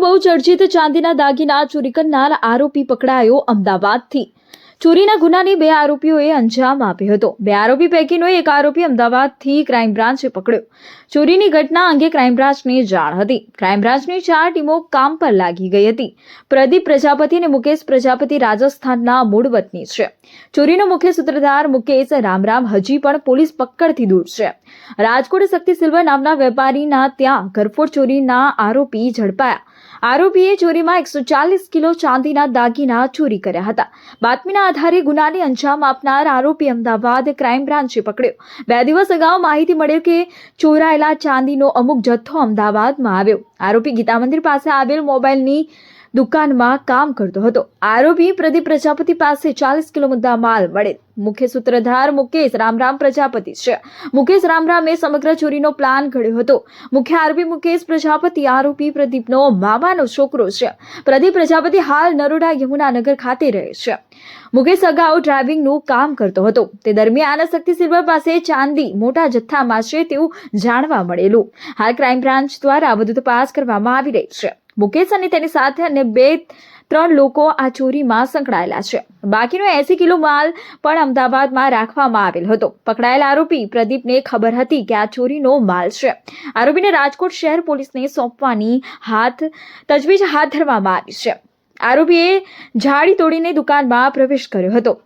બહુ ચર્ચિત ચાંદીના દાગીના ચોરી કરનાર આરોપી પકડાયો અમદાવાદથી। ચોરીના ગુનાની 2 આરોપીઓએ અંજામ આપ્યો હતો। 2 આરોપી પૈકીનો એક આરોપી અમદાવાદથી ક્રાઇમ બ્રાન્ચે પકડ્યો। ચોરીની ઘટના અંગે ક્રાઇમ બ્રાન્ચને જાણ હતી। ક્રાઇમ બ્રાન્ચની 4 ટીમો કામ પર લાગી ગઈ હતી। પ્રદીપ પ્રજાપતિ અને મુકેશ પ્રજાપતિ રાજસ્થાનના મૂળ વતની છે। ચોરીનો મુખ્ય સૂત્રધાર મુકેશ રામરામ હજી પણ પોલીસ પકડથી દૂર છે। રાજકોટ શક્તિ સિલ્વર નામના વેપારીના ત્યાં ઘરફોડ ચોરીના આરોપી ઝડપાયા। આરોપીએ ચોરીમાં 140 કિલો ચાંદીના દાગીના ચોરી કર્યા હતા। બાતમીના આધારે ગુનાને અંજામ આપનાર આરોપી અમદાવાદ ક્રાઇમ બ્રાન્ચે પકડ્યો। 2 દિવસ અગાઉ માહિતી મળેલ કે ચોરાયેલા ચાંદીનો અમુક જથ્થો અમદાવાદમાં આવ્યો। આરોપી ગીતા મંદિર પાસે આવેલ મોબાઈલની દુકાનમાં કામ કરતો હતો। આરોપી પ્રદીપ પ્રજાપતિ પાસે 40 કિલો મુદ્દા માલ મળેલ। મુખ્ય સૂત્રધાર મુકેશ રામરામ પ્રજાપતિ છે। મુકેશ રામરામે સમગ્ર ચોરીનો પ્લાન ઘડ્યો હતો। મુખ્ય આરોપી મુકેશ પ્રજાપતિ આરોપી પ્રદીપનો મામાનો છોકરો છે। પ્રદીપ પ્રજાપતિ હાલ નરોડા યમુનાનગર ખાતે રહે છે। મુકેશ અગાઉ ડ્રાઇવિંગનું કામ કરતો હતો। તે દરમિયાન શક્તિ સિલ્વર પાસે ચાંદી મોટા જથ્થામાં છે તેવું જાણવા મળેલું। હાલ ક્રાઇમ બ્રાન્ચ દ્વારા વધુ તપાસ કરવામાં આવી રહી છે। મુકેશ અને તેની સાથે અન્ય 2-3 લોકો આ ચોરીમાં સંકળાયેલા છે। બાકીનો 80 કિલો માલ પણ અમદાવાદમાં રાખવામાં આવેલ હતો। પકડાયેલ આરોપી પ્રદીપને ખબર હતી કે આ ચોરીનો માલ છે। આરોપીને રાજકોટ શહેર પોલીસને સોંપવાની તજવીજ હાથ ધરવામાં આવી છે। આરોપીએ જાળી તોડીને દુકાનમાં પ્રવેશ કર્યો હતો।